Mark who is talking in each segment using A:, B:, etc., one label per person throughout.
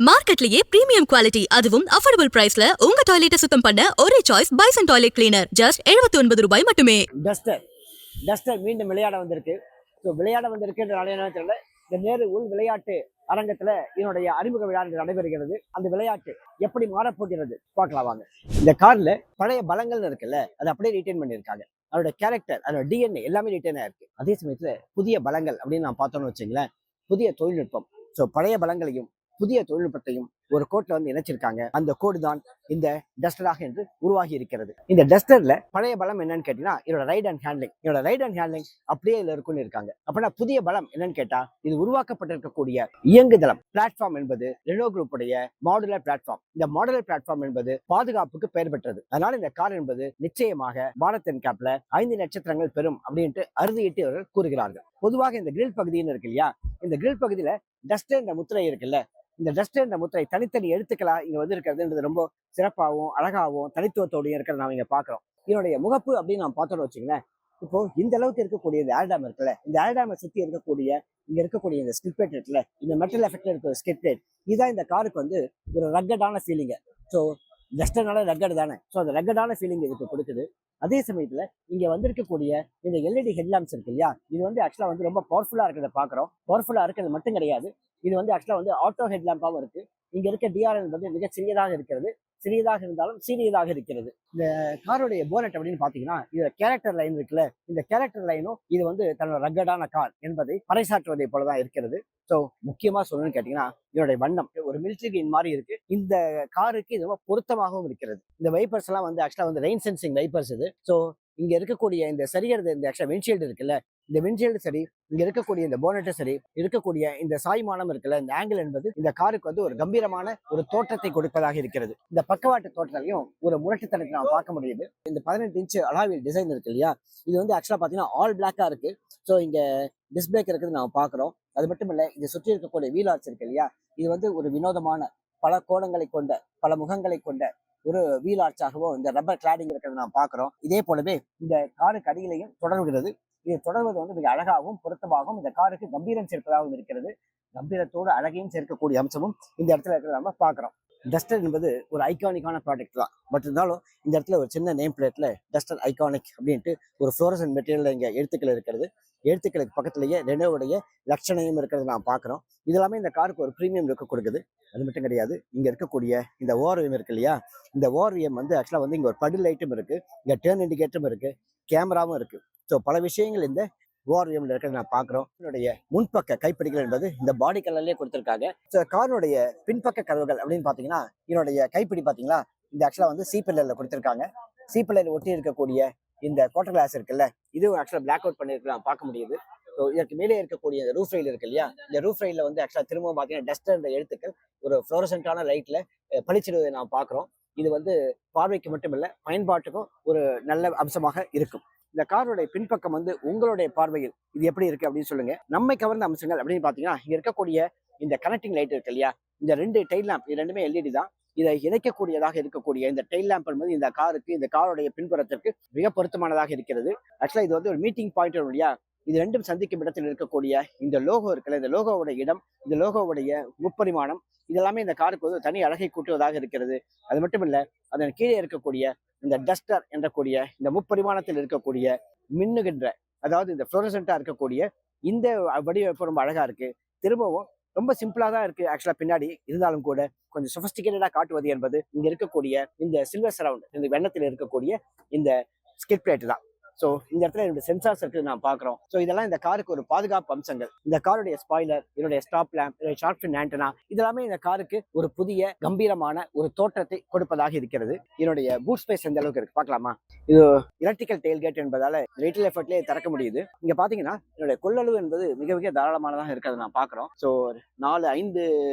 A: மார்க்கெட்லயே premium quality அதுவும் affordable பிரைஸ்ல உங்க டாய்லெட்டை சுத்தம் பண்ண ஒரே choice bison toilet cleaner just 79 ரூபாய் மட்டுமே.
B: டஸ்டர் மீண்டும் விளையாட வந்திருக்கு. ஸோ விளையாட வந்திருக்குன்றனால என்ன தெரியல, இந்த நேரு உள் விளையாட்டு அரங்கத்துல என்னுடைய அறிமுக விழா நடைபெறுகிறது. அந்த விளையாட்டு எப்படி மாறப்போகிறது பார்க்கலாம் வாங்க. இந்த கார்ல பழைய பலங்கள்னு இருக்குல்ல, அதை அப்படியே ரீட்டைன் பண்ணியிருக்காங்க. அதோட கேரக்டர், அதோட டிஎன்ஏ எல்லாமே ரீட்டைன் ஆயிருக்கு. அதே சமயத்துல புதிய பலங்கள் அப்படின்னு நான் பார்த்தோம்னு வச்சுங்களேன், புதிய தொழில்நுட்பம். ஸோ பழைய பலங்களையும் புதிய தொழில்நுட்பத்தையும் ஒரு கோட்ல வந்து இணைச்சிருக்காங்க. அந்த கோடு தான் இந்த டஸ்டராக என்று உருவாகி இருக்கிறது. இந்த டஸ்டர்ல பழைய பலம் என்னன்னு கேட்டீங்கன்னா, இதோட ரைட் அண்ட் ஹேண்ட்லிங் அப்படியே இதுல இருக்குன்னு இருக்காங்க. அப்படின்னா புதிய பலம் என்னன்னு கேட்டா, இது உருவாக்கப்பட்டிருக்கக்கூடிய இயங்குதளம் பிளாட்ஃபார்ம் என்பது ரெனோ குரூப் உடைய மாடுலர் பிளாட்ஃபார்ம். இந்த மாடுலர் பிளாட்ஃபார்ம் என்பது பாதுகாப்புக்கு பெயர் பெற்றது. அதனால இந்த கார் என்பது நிச்சயமாக பாரத் என்கேப்ல 5 நட்சத்திரங்கள் பெறும் அப்படின்ட்டு அறுதியிட்டு அவர்கள் கூறுகிறார்கள். பொதுவாக இந்த கிரில் பகுதின்னு இருக்கு இல்லையா, இந்த கிரில் பகுதியில டஸ்டர் என்ற முத்திரை இருக்குல்ல, இந்த டஸ்டர் என்ற முத்திரை தனித்தனி எழுத்துக்களா இங்க வந்து இருக்கிறதுன்றது ரொம்ப சிறப்பாகவும் அழகாகவும் தனித்துவத்தோடையும் இருக்கிறத நாம இங்க பாக்குறோம். இதனுடைய முகப்பு அப்படின்னு நான் பார்த்தோம்னு வச்சுங்களேன், இப்போ இந்த அளவுக்கு இருக்கக்கூடிய இந்த ஏர்டாம் இருக்குல்ல, இந்த ஏர்டாமை சுத்தி இருக்கக்கூடிய இங்க இருக்கக்கூடிய இந்த ஸ்கிட் பிளேட் இருக்குல்ல, இந்த மெட்டல் எஃபெக்ட்ல இருக்கிற ஸ்கிட் பிளேட், இதுதான் இந்த காருக்கு வந்து ஒரு ரக்கடான ஃபீலிங்க. ஸோ டஸ்டர்னால ரக்கடு தானே, ஸோ அந்த ரக்கடான ஃபீலிங் இதுக்கு கொடுக்குது. அதே சமயத்துல இங்க வந்திருக்கக்கூடிய இந்த எல்இடி ஹெட்லாம்ப்ஸ் இருக்கு இல்லையா, இது வந்து ஆக்சுவலா வந்து ரொம்ப பவர்ஃபுல்லா இருக்கிறத பாக்குறோம். பவர்ஃபுல்லா இருக்கிறது மட்டும் கிடையாது, இது வந்து ஆக்சுவலா வந்து ஆட்டோ ஹெட்லாம்பாவும் இருக்கு. இங்க இருக்க டிஆர்எல் வந்து மிக சிறியதாக இருக்கிறது, சிறியதாக இருந்தாலும் சீரியதாக இருக்கிறது. இந்த காருடைய போனட் அப்படின்னு பாத்தீங்கன்னா, இது கேரக்டர் லைன் இருக்குல்ல, இந்த கேரக்டர் லைனும் இது வந்து தன்னோட ரக்கடான கார் என்பதை பறைசாற்றுவதை போலதான் இருக்கிறது. ஸோ முக்கியமா சொல்லணும்னு கேட்டீங்கன்னா, இதனுடைய வண்ணம் ஒரு மிலிட்டரி கிரீன் மாதிரி இருக்கு. இந்த காருக்கு இது ரொம்ப பொருத்தமாகவும் இருக்கிறது. இந்த வைப்பர்ஸ் எல்லாம் வந்து ஆக்சுவலா வந்து ரெயின் சென்சிங் வைப்பர்ஸ் இது. ஸோ இங்க இருக்கக்கூடிய இந்த சரிகிறது, இந்த ஆக்சுவலா விண்ட்ஷீல்டு இருக்குல்ல, இந்த விண்ட்ஷீல்டு சரி, இங்க இருக்கக்கூடிய இந்த போனட்டு சரி, இருக்கக்கூடிய இந்த சாய்மானம் இருக்குல்ல, இந்த ஆங்கிள் என்பது இந்த காருக்கு வந்து ஒரு கம்பீரமான ஒரு தோற்றத்தை கொடுப்பதாக இருக்கிறது. இந்த பக்கவாட்டு தோற்றத்தையும் ஒரு முரட்டுத்தனத்தை நாம் பார்க்க முடியுது. இந்த 18 இன்ச் அலாவில் டிசைன் இருக்கு இல்லையா, இது வந்து ஆக்சுவலா பாத்தீங்கன்னா ஆல் பிளாக்கா இருக்கு. ஸோ இங்க டிஸ்பிளேக் இருக்குது நாம பாக்குறோம். அது மட்டும் இல்ல, இதை சுற்றி இருக்கக்கூடிய வீல் ஆர்ச் இருக்கு இல்லையா, இது வந்து ஒரு வினோதமான பல கோணங்களை கொண்ட பல முகங்களை கொண்ட ஒரு வீல் ஆர்ச்சாகவும் இந்த ரப்பர் கிளாடிங் இருக்கிறத நாம் பார்க்கிறோம். இதே போலவே இந்த காருக்கு அடியிலையும் தொடர்கிறது. இது தொடர்வது வந்து மிக அழகாகவும் பொருத்தமாகவும் இந்த காருக்கு கம்பீரம் சேர்ப்பதாகவும் இருக்கிறது. கம்பீரத்தோடு அழகையும் சேர்க்கக்கூடிய அம்சமும் இந்த இடத்துல இருக்கிறத நம்ம பார்க்கிறோம். டஸ்டர் என்பது ஒரு ஐகானிக்கான ப்ராடக்ட் தான். பட் இருந்தாலும் இந்த இடத்துல ஒரு சின்ன நேம் பிளேட்ல டஸ்டர் ஐகானிக் அப்படின்ட்டு ஒரு ஃப்ளோரசன்ட் மெட்டீரியல் இங்க எழுத்துக்கள் இருக்கிறது. எழுத்துக்களுக்கு பக்கத்திலேயே ரெனோவுடைய லட்சணையும் இருக்கிறத நான் பார்க்குறோம். இது எல்லாமே இந்த காருக்கு ஒரு ப்ரீமியம் லுக்கு கொடுக்குது. அது மட்டும் கிடையாது, இங்க இருக்கக்கூடிய இந்த ஓஆர்விஎம் இருக்கு இல்லையா, இந்த ஓஆர்விஎம் வந்து ஆக்சுவலா வந்து இங்க ஒரு படி லைட்டும் இருக்கு, இங்க டேர்ன் இண்டிகேட்டரும் இருக்கு, கேமராவும் இருக்கு. ஸோ பல விஷயங்கள் இந்த ஓஆர்விஎம்ல இருக்கிறத நான் பார்க்குறோம். என்னுடைய முன்பக்க கைப்பிடிகள் என்பது இந்த பாடி கலர்லயே கொடுத்துருக்காங்க. ஸோ காரினுடைய பின்பக்க கதவுகள் அப்படின்னு பாத்தீங்கன்னா, என்னுடைய கைப்பிடி பாத்தீங்களா, இந்த ஆக்சுவலா வந்து சீப்பில்லர்ல கொடுத்துருக்காங்க. சீப்பில்லர் ஒட்டி இருக்கக்கூடிய இந்த குவார்டர் கிளாஸ் இருக்குல்ல, இதுவும் ஆக்சுவலா பிளாக் அவுட் பண்ணிருக்கலாம் பார்க்க முடியுது. ஸோ இதற்கு மேலே இருக்கக்கூடிய இந்த ரூஃப் ரயில் இருக்கு இல்லையா, இந்த ரூஃப் ரயில வந்து ஆக்சுவலா திரும்பவும் பார்த்தீங்கன்னா டஸ்டர் இந்த எழுத்துக்கள் ஒரு ஃப்ளோரசன்டான லைட்ல பளிச்சிடுவதை நாம் பார்க்குறோம். இது வந்து பார்வைக்கு மட்டுமில்ல பயன்பாட்டுக்கும் ஒரு நல்ல அம்சமாக இருக்கும். இந்த காரோடைய பின்பக்கம் வந்து உங்களுடைய பார்வையில் இது எப்படி இருக்கு அப்படின்னு சொல்லுங்க. நம்மை கவர்ந்த அம்சங்கள் அப்படின்னு பாத்தீங்கன்னா, இங்க இருக்கக்கூடிய இந்த கனெக்டிங் லைட் இருக்கு இல்லையா, இந்த 2 டைல் லேம்ப், இது ரெண்டுமே எல்இடி தான். இதை இணைக்கக்கூடியதாக இருக்கக்கூடிய இந்த டைல் லேம்ப் என்பது இந்த காருக்கு, இந்த காரோடைய பின்புறத்திற்கு மிக பொருத்தமானதாக இருக்கிறது. ஆக்சுவலா இது வந்து ஒரு மீட்டிங் பாயிண்ட் இல்லையா, இது ரெண்டும் சந்திக்கும் இடத்தில் இருக்கக்கூடிய இந்த லோகோ இருக்குல்ல, இந்த லோகோவோட இடம், இந்த லோகோவுடைய முப்பரிமாணம், இதெல்லாமே இந்த காருக்கு வந்து தனி அழகை கூட்டுவதாக இருக்கிறது. அது மட்டும் இல்ல, அதன் கீழே இருக்கக்கூடிய இந்த டஸ்டர் என்றக்கூடிய இந்த முப்பரிமாணத்தில் இருக்கக்கூடிய மின்னுகின்ற, அதாவது இந்த ஃப்ளோரசன்டா இருக்கக்கூடிய இந்த வடிவமைப்பு ரொம்ப அழகா இருக்கு. திரும்பவும் ரொம்ப சிம்பிளா தான் இருக்கு ஆக்சுவலா பின்னாடி, இருந்தாலும் கூட கொஞ்சம் சொபிஸ்டிகேட்டடா காட்டுவது என்பது இங்க இருக்கக்கூடிய இந்த சில்வர் சரவுண்ட், இந்த வெண்ணத்தில் இருக்கக்கூடிய இந்த ஸ்கிட் பிளேட் தான். ஸோ இந்த இடத்துல என்னோட சென்சார்ஸ் இருக்கு நான் பாக்குறோம். ஸோ இதெல்லாம் இந்த காருக்கு ஒரு பாதுகாப்பு அம்சங்கள். இந்த காருடைய ஸ்பாய்லர், இதனுடைய ஸ்டாப் லேம்ப், இதனுடைய ஷார்ட் ஃபின் ஆண்டனா, இதெல்லாமே இந்த காருக்கு ஒரு புதிய கம்பீரமான ஒரு தோற்றத்தை கொடுப்பதாக இருக்கிறது. இதனுடைய பூட் ஸ்பேஸ் எந்த அளவுக்கு இருக்கு பார்க்கலாமா. இது எலக்ட்ரிக்கல் டெயில் கேட் என்பதால லிட்டில் எஃபர்ட்லேயே திறக்க முடியுது. இங்க பாத்தீங்கன்னா என்னுடைய கொள்ளளவு என்பது மிக மிக தாராளமானதாக இருக்கிறது நான் பாக்குறோம். ஸோ 4-5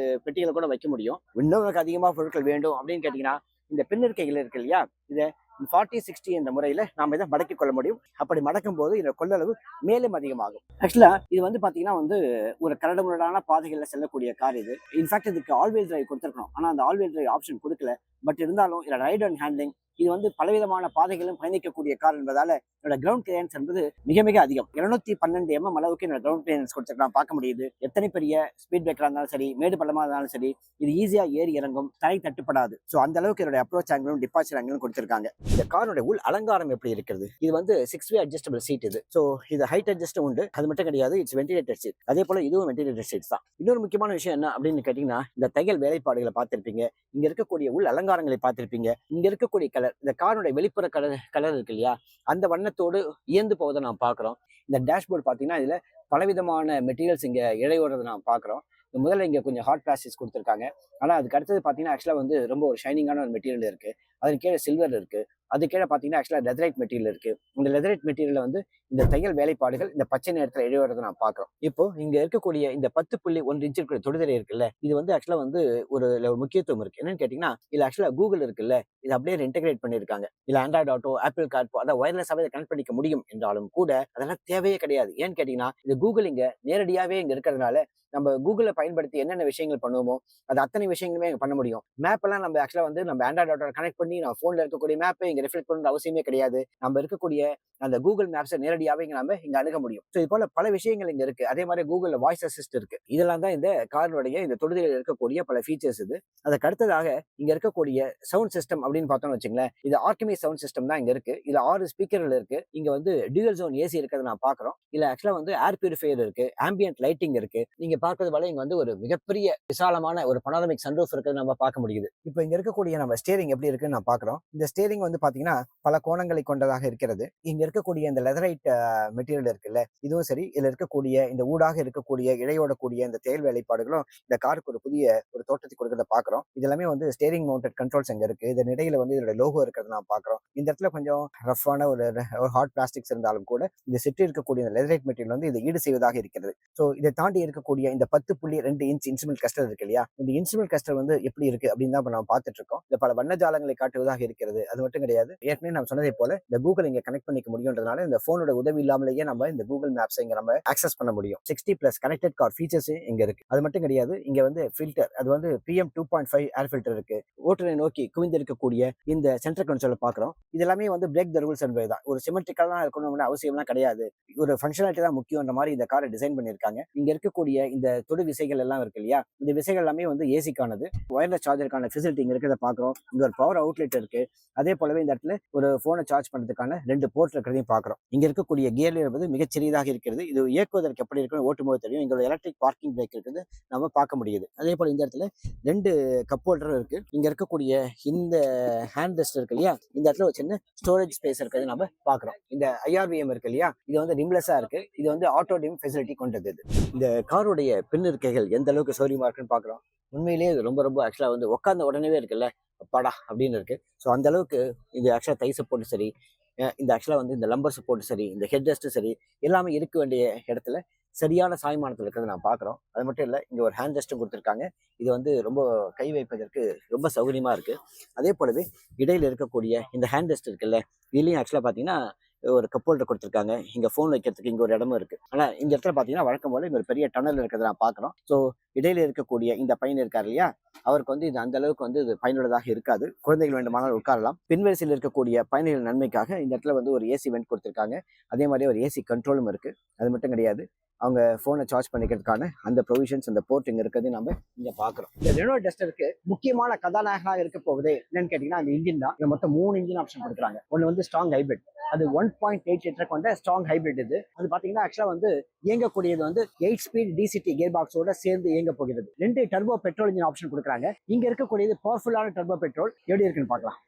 B: பெட்டிகளை கூட வைக்க முடியும். இன்னும் எனக்கு அதிகமாக பொருட்கள் வேண்டும் அப்படின்னு கேட்டீங்கன்னா, இந்த பின்னிருக்கைகள் இருக்கு இல்லையா, இதை 40-60 என்ற முறையில நாம இதை மடக்கிக் கொள்ள முடியும். அப்படி மடக்கும் போது இதோட கொள்ளளவு மேலும் அதிகமாகும். ஆக்சுவலா இது வந்து பாத்தீங்கன்னா வந்து ஒரு கரடுமுரடான பாதைகள்ல செல்லக்கூடிய கார் இது. இன்ஃபேக்ட் இதுக்கு ஆல் வீல் டிரைவ் கொடுத்துருக்கணும், ஆனா அந்த ஆல் வீல் டிரைவ் ஆப்ஷன் கொடுக்கல. பட் இருந்தாலும் இதில் ரைட் அண்ட் ஹேண்ட்லிங் இது வந்து பலவிதமான பாதைகளும் பயணிக்கக்கூடிய கார் என்பதால என்னோட கிரவுண்ட் கிளியரன்ஸ் என்பது மிக மிக அதிகம். 212 mm அளவுக்கு என்னோட கிரவுண்ட் கிளியரன்ஸ் கொடுத்துருக்கலாம் பார்க்க முடியுது. எத்தனை பெரிய ஸ்பீட் பிரேக்கராக இருந்தாலும் சரி, மேடு பள்ளமாக இருந்தாலும் சரி, இது ஈஸியா ஏறி இறங்கும், தரை தட்டுப்படாது. ஸோ அந்த அளவுக்கு என்னோட அப்ரோச் ஆங்கிளும் டிபார்ச்சர் ஆங்கிளும் கொடுத்துருக்காங்க. இந்த காரோட உள் அலங்காரம் எப்படி இருக்கிறது? இது வந்து 6-way அட்ஜஸ்டபிள் சீட். இது ஸோ இது ஹைட் அட்ஜஸ்டும் உண்டு. அது மட்டும் கிடையாது, இட்ஸ் வென்டிலேட்டட் சீட். அதே போல இதுவும் வென்டிலேட்டட் சீட்ஸ் தான். இன்னொரு முக்கியமான விஷயம் என்ன அப்படின்னு கேட்டீங்கன்னா, இந்த தையல் வேலைப்பாடுகளை பார்த்திருப்பீங்க, இங்க இருக்கக்கூடிய உள் அலங்காரங்களை பார்த்திருப்பீங்க, இங்க இருக்கக்கூடிய கலர், இந்த காரோட வெளிப்புற கலர் இருக்கு இல்லையா, அந்த வண்ணத்தோடு இயந்து போவதை நாம் பார்க்குறோம். இந்த டேஷ்போர்டு பார்த்தீங்கன்னா இதுல பலவிதமான மெட்டீரியல்ஸ் இங்க இழையோடுறதை நாம் பார்க்குறோம். முதல்ல இங்க கொஞ்சம் ஹாட் பிளாஸ்டிக்ஸ் கொடுத்துருக்காங்க. ஆனா அதுக்கு அடுத்தது பார்த்தீங்கன்னா ஆக்சுவலா வந்து ரொம்ப ஒரு ஷைனிங்கான ஒரு மெட்டீரியல் இருக்கு. அதுக்கு கீழே சில்வர் இருக்கு. அது கீழே பார்த்தீங்கன்னா ஆக்சுவலா லெதரைட் மெட்டீரியல் இருக்கு. இந்த லெதரைட் மெட்டீரியல் வந்து இந்த தையல் வேலைப்பாடுகள் இந்த பச்சை நேரத்தில் இழையோடுறதை நான் பார்க்குறோம். இப்போ இங்க இருக்கக்கூடிய இந்த 10.1 இன்ச் இருக்கிற தொடுதிரை இருக்குல்ல, இது வந்து ஆக்சுவலா வந்து ஒரு முக்கியத்துவம் இருக்கு. என்னன்னு கேட்டீங்கன்னா, இதுல ஆக்சுவலா கூகுள் இருக்குல்ல, இது அப்படியே இன்டெகிரேட் பண்ணிருக்காங்க. இல்ல ஆண்ட்ராய்டு ஆட்டோ, ஆப்பிள் கார்ட், அதாவது ஒயர்லெஸ்ஸாவே கனெக்ட் பண்ணிக்க முடியும் என்றாலும் கூட அதெல்லாம் தேவையே கிடையாது. ஏன்னு கேட்டீங்கன்னா, இந்த கூகுள் இங்க நேரடியாவே இங்க இருக்கிறதுனால நம்ம கூகுளை பயன்படுத்தி என்னென்ன விஷயங்கள் பண்ணுவோமோ அது அத்தனை விஷயங்களுமே பண்ண முடியும். மேப் எல்லாம் நம்ம ஆக்சுவலா வந்து நம்ம ஆண்ட்ராய்டு ஆட்டோ கனெக்ட் பண்ணி நம்ம போன்ல இருக்கக்கூடிய மேப்பை இங்க ரிஃப்ளெக்ட் பண்ண அவசியமே கிடையாது. நம்ம இருக்கக்கூடிய அந்த கூகுள் மேப்ஸை நேரடியாவே நம்ம இங்க அணுக முடியும். ஸோ இது போல பல விஷயங்கள் இங்க இருக்கு. அதே மாதிரி கூகுள்ல வாய்ஸ் அசிஸ்ட் இருக்கு. இதெல்லாம் தான் இந்த காரோடைய இந்த தொடுதிரையில் இருக்கக்கூடிய பல ஃபீச்சர்ஸ். இது அதுக்கு அடுத்ததாக இங்க இருக்கக்கூடிய சவுண்ட் சிஸ்டம் அப்படின்னு பார்த்தோம்னு வச்சுங்களேன், இது ஆர்கிமி சவுண்ட் சிஸ்டம் தான் இங்க இருக்கு. இதுல 6 ஸ்பீக்கர்கள் இருக்கு. இங்க வந்து டியூயல் ஜோன் ஏசி இருக்கிறத நான் பாக்குறோம். இல்ல ஆக்சுவலா வந்து ஏர் பியூரிஃபையர் இருக்கு, ஆம்பியன்ட் லைட்டிங் இருக்கு. நீங்க பார்க்கறது போல இங்க வந்து ஒரு மிகப்பெரிய விசாலமான ஒரு பனோரமிக் சன்ரூஃப் இருக்கிறது நம்ம பார்க்க முடியுது. இப்போ இங்க இருக்கக்கூடிய நம்ம ஸ்டேரிங் எப்படி இருக்குன்னு நான் பாக்குறோம். இந்த ஸ்டேரிங் வந்து பாத்தீங்கன்னா பல கோணங்களை கொண்டதாக இருக்கிறது. இங்க இருக்கக்கூடிய இந்த லெதரைட் மெட்டீரியல் இருக்குல்ல, இதுவும் சரி, இதுல இருக்கக்கூடிய இந்த ஊடாக இருக்கக்கூடிய இழையோடக்கூடிய இந்த தேல் வேலைப்பாடுகளும் இந்த காருக்கு ஒரு புதிய ஒரு தோற்றத்தை கொடுக்கறத பாக்குறோம். இது எல்லாமே வந்து ஸ்டேரிங் மவுண்டட் கண்ட்ரோல்ஸ் அங்க இருக்கு. இதன் இடையில வந்து இதோட லோகோ இருக்கிறத நான் பாக்குறோம். இந்த இடத்துல கொஞ்சம் ரஃப்பான ஒரு ஹாட் பிளாஸ்டிக்ஸ் இருந்தாலும் கூட இந்த சுற்றி இருக்கக்கூடிய இந்த லெதரைட் மெட்டீரியல் வந்து இதை ஈடு செய்வதாக இருக்கிறது. ஸோ இதை தாண்டி இருக்கக்கூடிய இந்த 10.2 இன்ச் இன்ஸ்ட்ருமெண்ட் கிளஸ்டர் இருக்கு இல்லையா, இந்த இன்ஸ்ட்ருமெண்ட் கிளஸ்டர் வந்து எப்படி இருக்கு அப்படின்னு தான் நம்ம பார்த்துட்டு இருக்கோம். இந்த பல வண்ணஜாலங்களை காட்டுவதாக இருக்கிறது. அது மட்டும் கிடையாது, ஏற்கனவே நம்ம சொன்னதை போல இந்த கூகுள் இங்க கனெக்ட் பண்ணிக்க முடியும்ன்றதுனால இந்த போனோட உதவி இல்லாமலேயே நம்ம இந்த கூகுள் மேப்ஸ் இங்க நம்ம ஆக்சஸ் பண்ண முடியும். 60+ கனெக்டட் கார் ஃபீச்சர்ஸ் இங்க இருக்கு. அது மட்டும் கிடையாது, இங்க வந்து ஃபில்டர், அது வந்து PM 2.5 ஏர் ஃபில்டர் இருக்கு. ஓட்டரை நோக்கி குவிந்து இருக்கக்கூடிய இந்த சென்ட்ரல் கன்சோலை பாக்குறோம். இது எல்லாமே வந்து பிரேக் த ரூல்ஸ் என்பதுதான். ஒரு சிமெட்ரிக்கலா இருக்கணும்னு அவசியம்லாம் கிடையாது. ஒரு ஃபங்க்ஷனாலிட்டி தான் முக்கியன்ற மாதிரி இந்த காரை டிசைன் பண்ணிருக்காங்க. இங்க இருக்கக்கூடிய இந்த தொடு விசைகள் எல்லாம் இருக்கு இல்லையா, இந்த விசைகள் எல்லாமே வந்து ஏசிக்கானது. ஒயர்லெஸ் சார்ஜருக்கான ஃபெசிலிட்டி இங்க இருக்கிறத பாக்குறோம். இங்க ஒரு பவர் அவுட்லெட் இருக்கு. அதே போலவே இந்த இடத்துல ஒரு போனை சார்ஜ் பண்றதுக்கான 2 போர்ட் இருக்கிறதையும் பாக்குறோம். இங்க இருக்கக்கூடிய கியர் என்பது மிகச்சிறியதாக இருக்கிறது. இது இயக்குவதற்கு எப்படி இருக்குன்னு ஓட்டும்போது தெரியும். இங்க ஒரு எலக்ட்ரிக் பார்க்கிங் பிரேக் இருக்குது, நம்ம பார்க்க முடியுது. அதே போல இந்த இடத்துல 2 கப் ஹோல்டர் இருக்கு. இங்க இருக்கக்கூடிய இந்த ஹேண்ட் ரெஸ்ட் இருக்கு இல்லையா, இந்த இடத்துல ஒரு சின்ன ஸ்டோரேஜ் ஸ்பேஸ் இருக்கிறது நம்ம பாக்குறோம். இந்த IRVM இருக்கு இல்லையா, இது வந்து ரிம்லெஸ்ஸா இருக்கு. இது வந்து ஆட்டோ டிம் ஃபெசிலிட்டி கொண்டது. இந்த காருடைய பின் இருக்கைகள் எந்த அளவுக்கு சௌரியமா இருக்குன்னு பாக்குறோம். உண்மையிலேயே இது ரொம்ப ரொம்ப ஆக்சுவலா வந்து உட்கார்ந்த உடனே இருக்குல்ல, அப்பாடா அப்படின்னு இருக்கு. ஸோ அந்த அளவுக்கு இது ஆக்சுவலா தை சப்போர்ட் சரி, இந்த ஆக்சுவலா வந்து இந்த லம்பர் சப்போர்ட் சரி, இந்த ஹெட் ரெஸ்ட் சரி, எல்லாமே இருக்க வேண்டிய இடத்துல சரியான சாய்மானத்தில் இருக்கிறது நான் பார்க்குறோம். அது மட்டும் இல்லை, இங்கே ஒரு ஹேண்ட் ரெஸ்ட்டும் கொடுத்துருக்காங்க. இது வந்து ரொம்ப கை வைப்பதற்கு ரொம்ப சௌகரியமா இருக்கு. அதே போலவே இடையில இருக்கக்கூடிய இந்த ஹேண்ட் ரெஸ்ட் இருக்குல்ல, இதுலேயும் ஆக்சுவலாக பார்த்தீங்கன்னா ஒரு கப் ஹோல்டர் கொடுத்துருக்காங்க. இங்கே ஃபோன் வைக்கிறதுக்கு இங்கே ஒரு இடமும் இருக்கு. ஆனால் இந்த இடத்துல பார்த்தீங்கன்னா வழக்கம் போல இங்கே ஒரு பெரிய டனல் இருக்கிறத நான் பார்க்குறோம். ஸோ இடையில இருக்கக்கூடிய இந்த பையன் இருக்கார் இல்லையா, அவருக்கு வந்து இது அந்த அளவுக்கு வந்து இது பயனுள்ளதாக இருக்காது. குழந்தைகள் வேண்டுமானால் உட்காரலாம். பின்வரிசையில் இருக்கக்கூடிய பயணிகள் நன்மைக்காக இந்த இடத்துல வந்து ஒரு ஏசி வெண்ட் கொடுத்துருக்காங்க. அதே மாதிரி ஒரு ஏசி கண்ட்ரோலும் இருக்கு. அது மட்டும் கிடையாது, அவங்க போனை சார்ஜ் பண்ணிக்கிறதுக்கான அந்த ப்ரொவிஷன்ஸ், அந்த போர்ட் இங்க இருக்கிறது நம்ம இங்க பாக்குறோம். இந்த ரெனோ டஸ்டருக்கு முக்கியமான கதாநாயகனாக இருக்க போகுது என்னன்னு கேட்டீங்கன்னா அந்த இன்ஜின் தான். இங்க மொத்தம் 3 இன்ஜின் ஆப்ஷன் கொடுக்குறாங்க. ஒன்னு வந்து ஸ்ட்ராங் ஹைபிரிட், அது 1.8 லிட்டர் கொண்ட ஸ்ட்ராங் ஹைபிரிட். இது அது பாத்தீங்கன்னா ஆக்சுவலா வந்து இயங்கக்கூடியது வந்து 8 ஸ்பீட் DCT கியர் பாக்ஸோட சேர்ந்து இயங்க போகிறது. 2 டர்போ பெட்ரோல் இன்ஜின் ஆப்ஷன் கொடுக்குறாங்க. இங்க இருக்கக்கூடியது பவர்ஃபுல்லான டர்போ பெட்ரோல். எப்படி இருக்குன்னு பார்க்கலாம்.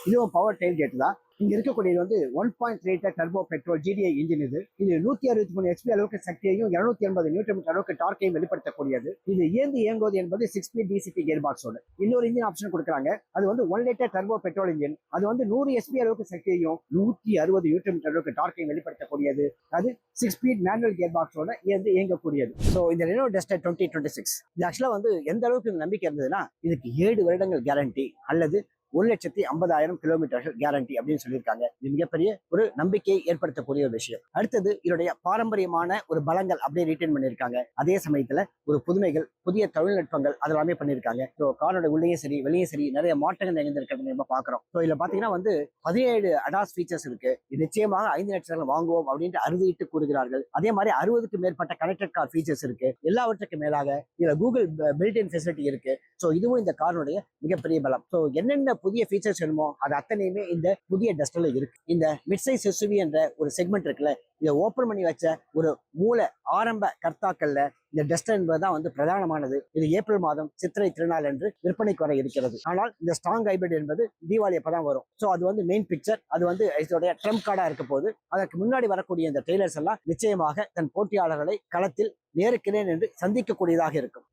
B: இதுவும் பவர் டெயில் கேட் தான். இங்க இருக்கக்கூடியது வந்து 1.3 litre turbo petrol GDI engine. இது 163 HP அளவுக்கு சக்தியையும் 280 நியூட்டன் மீட்டர் அளவுக்கு டார்க்கையும் வெளிப்படுத்தக்கூடியது. இது இயங்குவது என்பது 6 ஸ்பீட் DCT கியர் பாக்ஸோட. இன்னொரு இன்ஜின் ஆப்ஷன் கொடுக்குறாங்க. அது வந்து 1 லிட்டர் டர்போ பெட்ரோல் இன்ஜின். அது வந்து 100 SP அளவுக்கு சக்தியையும் 160 நியூட்டன் மீட்டர் அளவுக்கு டார்க்கையும் வெளிப்படுத்தக்கூடியது. அது 6 ஸ்பீட் மேனுவல் கியர் பாக்ஸோட இயங்கக்கூடியது. ஸோ இந்த ரெனோ டஸ்டர் 2026 இது ஆக்சுவலா வந்து எந்த அளவுக்கு நம்பிக்கை இருந்ததுன்னா, இதுக்கு 7 வருடங்கள் கேரண்டி அல்லது 1,50,000 கிலோமீட்டர்கள் கேரண்டி அப்படின்னு சொல்லியிருக்காங்க. இது மிகப்பெரிய ஒரு நம்பிக்கையை ஏற்படுத்தக்கூடிய ஒரு விஷயம். அடுத்தது இதனுடைய பாரம்பரியமான ஒரு பலங்கள் அப்படியே ரீட்டைன் பண்ணியிருக்காங்க. அதே சமயத்துல ஒரு புதுமைகள், புதிய தொழில்நுட்பங்கள் அதெல்லாமே பண்ணியிருக்காங்க. ஸோ காரோட உள்ளேயும் சரி வெளியே சரி நிறைய மாற்றங்கள் நிகழ்ந்திருக்கிறது நம்ம பார்க்குறோம். ஸோ இதில் பார்த்தீங்கன்னா வந்து 17 அடாஸ் ஃபீச்சர்ஸ் இருக்கு. இது நிச்சயமாக 5 லட்சங்கள் வாங்குவோம் அப்படின்ட்டு அறுதிட்டு கூறுகிறார்கள். அதே மாதிரி 60க்கும் மேற்பட்ட கனெக்டட் கார் ஃபீச்சர்ஸ் இருக்கு. எல்லாவற்றுக்கும் மேலாக இதுல கூகுள் பில்ட்-இன் ஃபெசிலிட்டி இருக்கு. ஸோ இதுவும் இந்த காருடைய மிகப்பெரிய பலம். ஸோ என்னென்ன புதிய ஃபீச்சர்ஸ் வேணுமோ அது அத்தனையுமே இந்த புதிய டஸ்டர்ல இருக்கு. இந்த மிட் சைஸ் எஸ்யூவி என்ற ஒரு செக்மெண்ட் இருக்குல்ல, இதை ஓப்பன் பண்ணி வச்ச ஒரு மூல ஆரம்ப கர்த்தாக்கள்ல இந்த டஸ்டர் என்பதுதான் வந்து பிரதானமானது. இது ஏப்ரல் மாதம் சித்திரை திருநாள் என்று விற்பனைக்கு வர இருக்கிறது. ஆனால் இந்த ஸ்ட்ராங் ஹைபிரிட் என்பது தீபாவளி அப்பதான் வரும். ஸோ அது வந்து மெயின் பிக்சர், அது வந்து இதோடைய ட்ரம்ப் கார்டா இருக்க போது. அதற்கு முன்னாடி வரக்கூடிய இந்த ட்ரெய்லர்ஸ் எல்லாம் நிச்சயமாக தன் போட்டியாளர்களை களத்தில் நேருக்கு நேர் என்று சந்திக்கக்கூடியதாக இருக்கும்.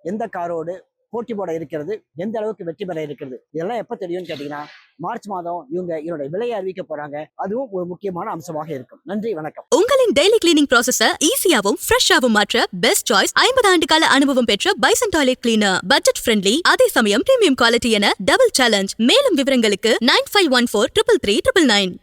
B: எந்த காரோடு போட்டி போட இருக்கிறது, எந்த அளவுக்கு வெற்றி பெற இருக்கிறது, இதெல்லாம் எப்ப தெரியும்னு கேட்டீங்கன்னா மார்ச் மாதம் இவங்க இதனுடைய விலையை அறிவிக்க போறாங்க. அதுவும் ஒரு முக்கியமான அம்சமாக இருக்கும். நன்றி, வணக்கம்.
A: உங்களின் டெய்லி கிளீனிங் ப்ராசஸ ஈஸியாவும் ஃப்ரெஷ்ஷாவும் மாற்ற பெஸ்ட் சாய்ஸ் 50 ஆண்டு கால அனுபவம் பெற்ற bison toilet cleaner. Budget friendly, அதே சமயம் பிரீமியம் குவாலிட்டி என டபுள் சேலஞ்ச். மேலும் விவரங்களுக்கு 9514 333 999.